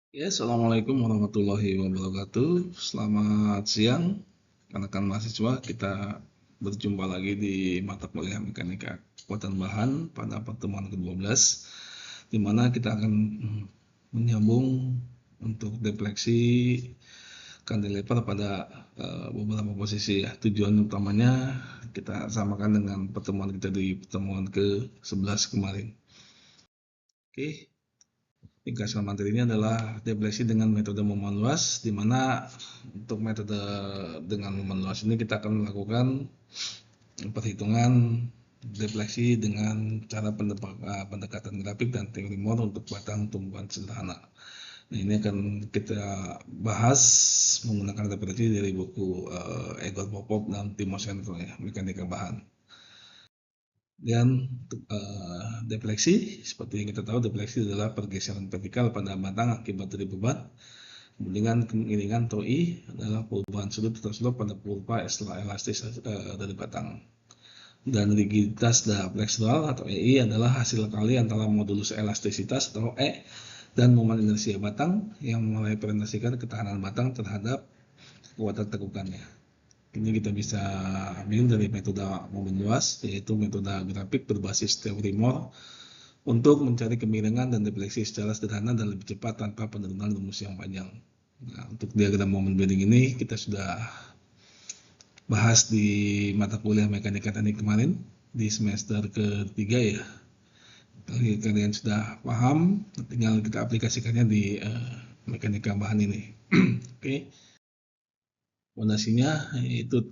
Ya, Assalamualaikum warahmatullahi wabarakatuh. Selamat siang, rekan mahasiswa. Kita berjumpa lagi di mata kuliah Mekanika Kekuatan Bahan pada pertemuan ke-12, di mana kita akan menyambung untuk defleksi cantilever pada beberapa posisi ya. Tujuan utamanya kita samakan dengan pertemuan kita di pertemuan ke-11 kemarin. Oke. Ringkasan materinya adalah defleksi dengan metode momen luas, di mana untuk metode dengan momen luas ini kita akan melakukan perhitungan defleksi dengan cara pendekatan grafik dan teori Moore untuk batang tumbuhan sederhana. Nah, ini akan kita bahas menggunakan referensi dari buku Igor Popov dan Timo Sentro ya, Mekanika Bahan. Dan defleksi, seperti yang kita tahu, defleksi adalah pergeseran vertikal pada batang akibat dari beban. Dengan kemiringan tau I adalah perubahan sudut atau slope pada pulpa setelah elastis dari batang. Dan rigiditas flexural atau EI adalah hasil kali antara modulus elastisitas atau E dan momen inersia batang yang merepresentasikan ketahanan batang terhadap kekuatan tekukannya. Ini kita bisa ambil dari metode momen luas, yaitu metode grafik berbasis teori Moore untuk mencari kemiringan dan defleksi secara sederhana dan lebih cepat tanpa penurunan rumus yang panjang. Nah, untuk diagram momen bending ini kita sudah bahas di mata kuliah mekanika teknik kemarin di semester ketiga ya. Kalian sudah paham, tinggal kita aplikasikannya di mekanika bahan ini. Oke. Fondasinya yaitu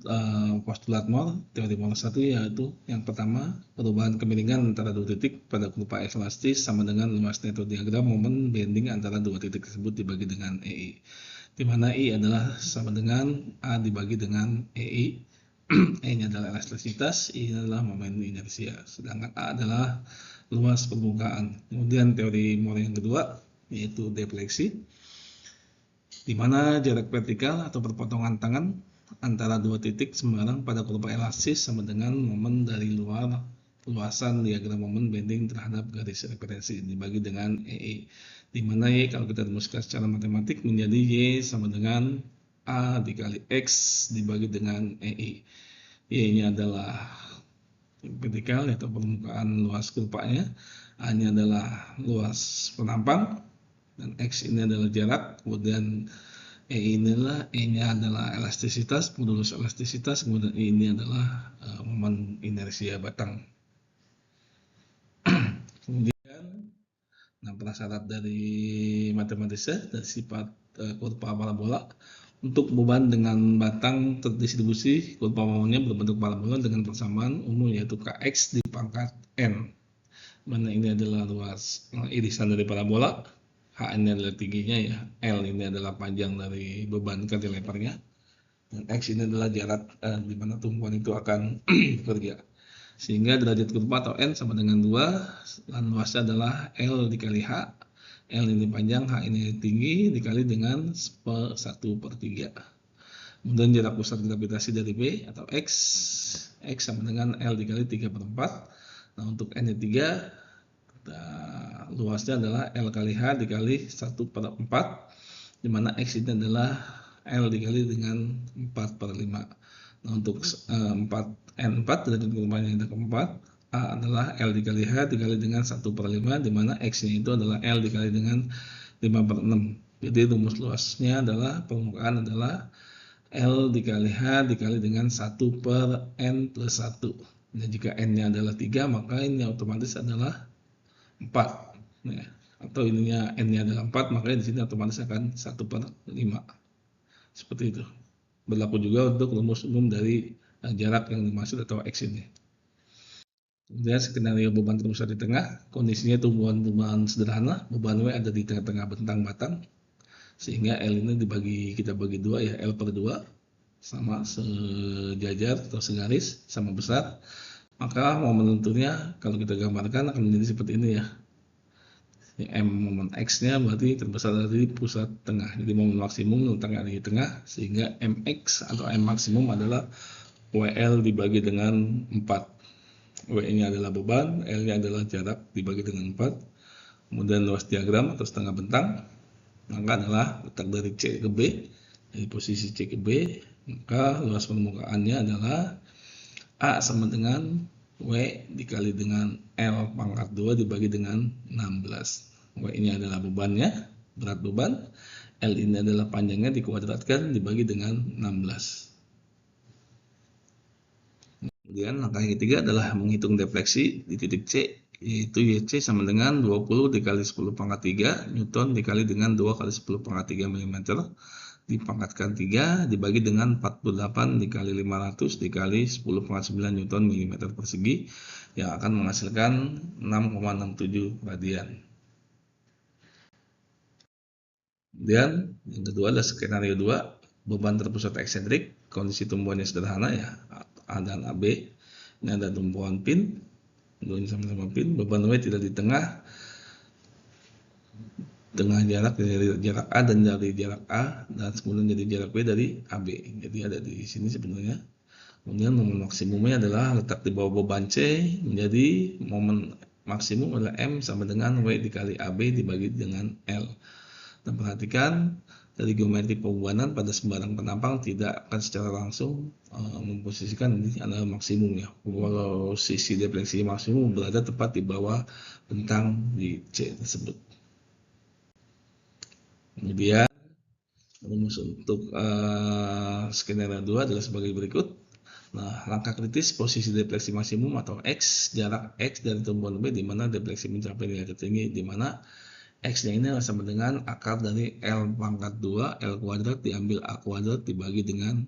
postulat Moore, teori Moore 1, yaitu yang pertama, perubahan kemiringan antara dua titik pada kurva elastis sama dengan luas neto diagram momen bending antara dua titik tersebut dibagi dengan EI, di mana I adalah sama dengan A dibagi dengan EI. E-nya adalah elastisitas, I adalah momen inersia, sedangkan A adalah luas permukaan. Kemudian teori Moore yang kedua yaitu defleksi, di mana jarak vertikal atau perpotongan tangan antara dua titik sembarang pada kurva elastis sama dengan momen dari luasan diagram momen bending terhadap garis referensi dibagi dengan EI, di mana Y kalau kita rumuskan secara matematik menjadi Y sama dengan A dikali X dibagi dengan EI. Y-nya adalah vertikal yaitu permukaan luas kurvanya, A-nya adalah luas penampang, dan X ini adalah jarak, kemudian E-nya adalah elastisitas, modulus elastisitas, kemudian E ini adalah momen inersia batang. Kemudian, prasyarat dari matematisnya dari sifat kurva parabola untuk beban dengan batang terdistribusi, kurva momennya berbentuk parabola dengan persamaan umum yaitu Kx di pangkat N, mana ini adalah luas irisan dari parabola, H ini adalah tingginya ya, L ini adalah panjang dari beban cantilevernya, dan X ini adalah jarak di mana tumpuan itu akan bekerja. Sehingga derajat kurva atau N sama dengan 2, dan luasnya adalah L dikali H, L ini panjang, H ini tinggi, dikali dengan 1/3. Kemudian jarak pusat gravitasi dari B atau X sama dengan L dikali 3/4. Nah, untuk N nya 3, luasnya adalah L kali H dikali 1/4, di mana X ini adalah L dikali dengan 4/5. Nah, untuk 4N4 derajat kurvanya yang keempat, A adalah L dikali H dikali dengan 1/5, di mana X-nya itu adalah L dikali dengan 5/6. Jadi rumus luasnya adalah permukaan adalah L dikali H dikali dengan 1/N+1. Dan jika N-nya adalah 3, maka ini otomatis adalah 4. Ya. Atau ininya N-nya adalah 4, maka di sini otomatis akan 1/5. Seperti itu. Berlaku juga untuk rumus umum dari jarak yang dimaksud atau X ini. Kemudian skenario beban terbesar di tengah, kondisinya tumbuhan sederhana, beban W ada di tengah-tengah bentang batang, sehingga L ini kita bagi 2 ya, L/2 sama sejajar atau segaris, sama besar. Maka momen tentunya kalau kita gambarkan akan menjadi seperti ini ya. M momen X-nya berarti terbesar dari pusat tengah. Jadi momen maksimum letaknya di tengah, sehingga MX atau M maksimum adalah WL dibagi dengan 4. W-nya adalah beban, L-nya adalah jarak dibagi dengan 4. Kemudian luas diagram atau setengah bentang. maka adalah letak dari C ke B, dari posisi C ke B, maka luas permukaannya adalah A sama dengan W dikali dengan L pangkat 2 dibagi dengan 16. W ini adalah bebannya, berat beban. L ini adalah panjangnya dikuadratkan dibagi dengan 16. Kemudian langkah yang ketiga adalah menghitung defleksi di titik C, yaitu YC sama dengan 20 dikali 10 pangkat 3 Newton dikali dengan 2 kali 10 pangkat 3 mm dipangkatkan 3 dibagi dengan 48 dikali 500 dikali 10 pangkat 9 Newton mm persegi yang akan menghasilkan 6,67 radian. Kemudian yang kedua adalah skenario 2, beban terpusat eksentrik, kondisi tumbuhannya sederhana ya, A dan AB. Ini ada tumpuan pin, dua ini sama-sama pin, beban W tidak di tengah jarak dari jarak A dan dari jarak A dan kemudian jadi jarak B dari AB. Jadi ada di sini sebenarnya. Kemudian momen maksimumnya adalah letak di bawah beban C, menjadi momen maksimum adalah M sama dengan W dikali AB dibagi dengan L. Dan perhatikan dari geometri pembuanan pada sembarang penampang tidak akan secara langsung memposisikan ini adalah maksimum ya. Posisi defleksi maksimum berada tepat di bawah bentang di C tersebut. Kemudian rumus untuk skenario 2 adalah sebagai berikut. Nah, langkah kritis posisi defleksi maksimum atau X, jarak X dari tumbuhan B di mana defleksi mencapai nilai tertinggi, di mana X-nya ini sama dengan akar dari L pangkat 2, L kuadrat diambil A kuadrat dibagi dengan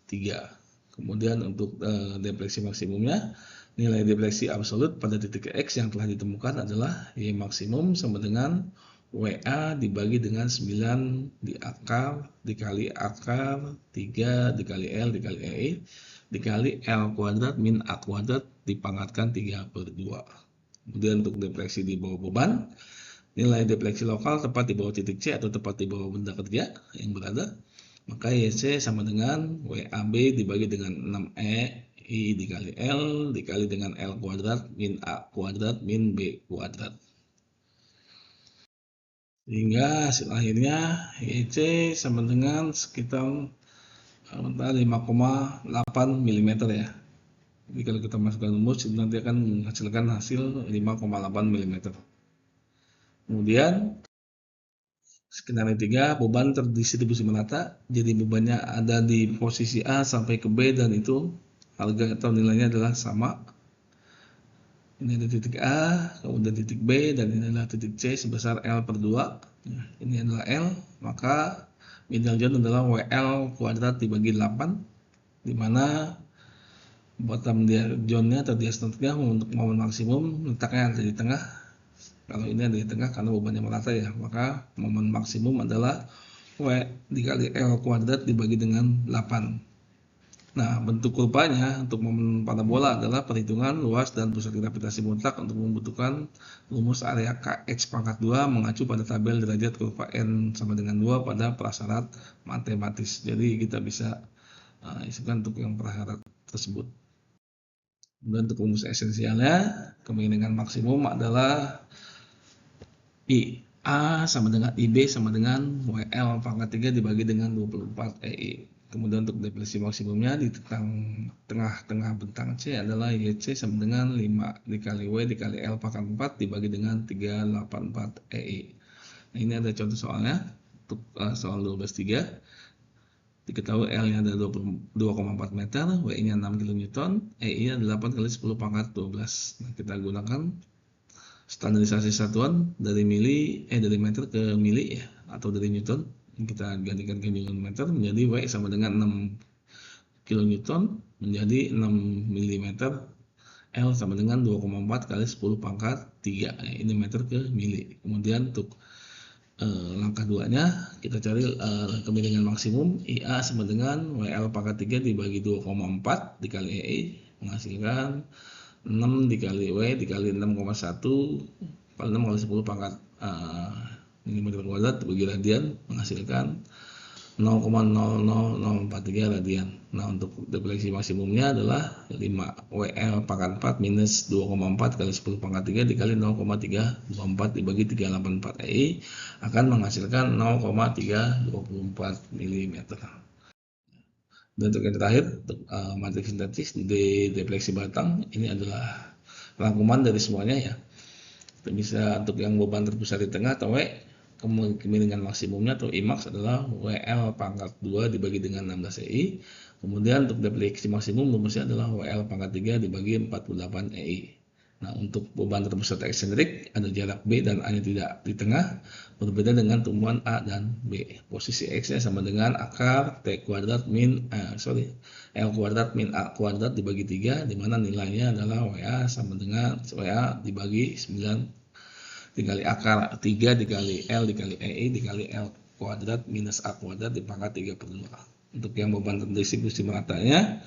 3. Kemudian untuk defleksi maksimumnya, nilai defleksi absolut pada titik X yang telah ditemukan adalah Y maksimum sama dengan WA dibagi dengan 9 di akar dikali akar 3 dikali L dikali E dikali L kuadrat min A kuadrat dipangkatkan 3/2. Kemudian untuk defleksi di bawah beban, nilai defleksi lokal tepat di bawah titik C atau tepat di bawah benda kerja yang berada, maka YC sama dengan WAB dibagi dengan 6E I dikali L dikali dengan L kuadrat min A kuadrat min B kuadrat. Sehingga hasil akhirnya YC sama dengan sekitar 5,8 mm ya. Jadi kalau kita masukkan rumus itu nanti akan menghasilkan hasil 5,8 mm. Kemudian skenario 3, beban terdistribusi merata, jadi bebannya ada di posisi A sampai ke B dan itu harga atau nilainya adalah sama. Ini ada titik A, kemudian titik B, dan ini adalah titik C sebesar L/2. Ini adalah L, maka medial joint adalah WL kuadrat dibagi 8, di mana bottom joint-nya atau diastoniknya untuk momen maksimum letaknya ada di tengah. Kalau ini ada di tengah karena bebannya merata ya, maka momen maksimum adalah W dikali L kuadrat dibagi dengan 8. Nah, bentuk kurvanya untuk momen parabola adalah perhitungan luas dan pusat gravitasi mutlak untuk membutuhkan rumus area KX pangkat 2 mengacu pada tabel derajat kurva N sama dengan 2 pada prasyarat matematis. Jadi kita bisa isikan untuk yang prasyarat tersebut. Dan untuk rumus esensialnya, kemiringan maksimum adalah I A sama dengan IB sama dengan WL pangkat 3 dibagi dengan 24 EI. Kemudian untuk defleksi maksimumnya di tengah-tengah bentang C adalah YC sama dengan 5 dikali W dikali L pangkat 4 dibagi dengan 384 EI. Nah, ini ada contoh soalnya untuk soal 12.3. Diketahui L-nya ada 2,4 meter, W-nya 6 kN, EI-nya 8 kali 10 pangkat 12. Nah, kita gunakan standarisasi satuan dari meter ke mili ya, atau dari newton. Kita gantikan ke newton meter menjadi W sama dengan 6 kN menjadi 6 mm. L sama dengan 2,4 kali 10 pangkat 3. Ini meter ke mili. Kemudian untuk langkah 2-nya kita cari kemiringan maksimum IA sama dengan WL pangkat 3 dibagi 2,4 dikali EI menghasilkan 6 dikali W dikali 6,1 kali 6 kali 10 pangkat mm kuadrat bagi radian menghasilkan 0,00043 radian. Nah, untuk defleksi maksimumnya adalah 5 WL pangkat 4 minus 2,4 kali 10 pangkat 3 dikali 0,324 dibagi 384 EI akan menghasilkan 0,324 mm. Dan untuk yang terakhir, untuk matriks sintetis di defleksi batang, ini adalah rangkuman dari semuanya ya. Bisa untuk yang beban terpusat di tengah atau W, kemiringan maksimumnya atau Imax adalah WL pangkat 2 dibagi dengan 16 EI. Kemudian untuk defleksi maksimum rumusnya adalah WL pangkat 3 dibagi 48 EI. Nah, untuk beban terpusat eksentrik ada jarak B dan A-nya tidak di tengah, berbeda dengan tumbuhan A dan B. Posisi X-nya sama dengan akar T kuadrat min L kuadrat min A kuadrat dibagi 3, di mana nilainya adalah WA sama dengan WA dibagi 9 dikali akar 3 dikali L dikali EI dikali L kuadrat minus A kuadrat dipangkat 3/2. Untuk yang beban terdistribusi meratanya,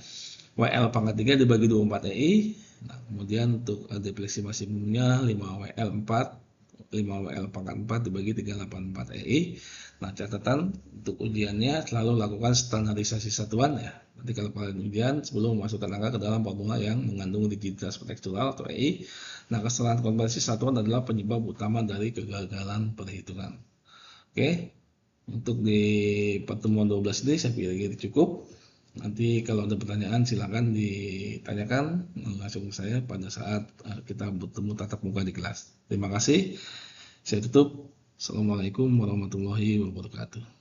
WL pangkat 3 dibagi 24 EI. Nah, kemudian untuk defleksi maksimumnya 5WL pangkat 4 dibagi 384 EI. Nah, catatan untuk ujiannya selalu lakukan standarisasi satuan ya. Nanti kalau kalian ujian sebelum memasukkan angka ke dalam formula yang mengandung rigiditas kontekstual atau EI. Nah, kesalahan konversi satuan adalah penyebab utama dari kegagalan perhitungan. Oke, untuk di pertemuan 12 ini saya pikir cukup. Nanti kalau ada pertanyaan silakan ditanyakan langsung ke saya pada saat kita bertemu tatap muka di kelas. Terima kasih. Saya tutup. Assalamualaikum warahmatullahi wabarakatuh.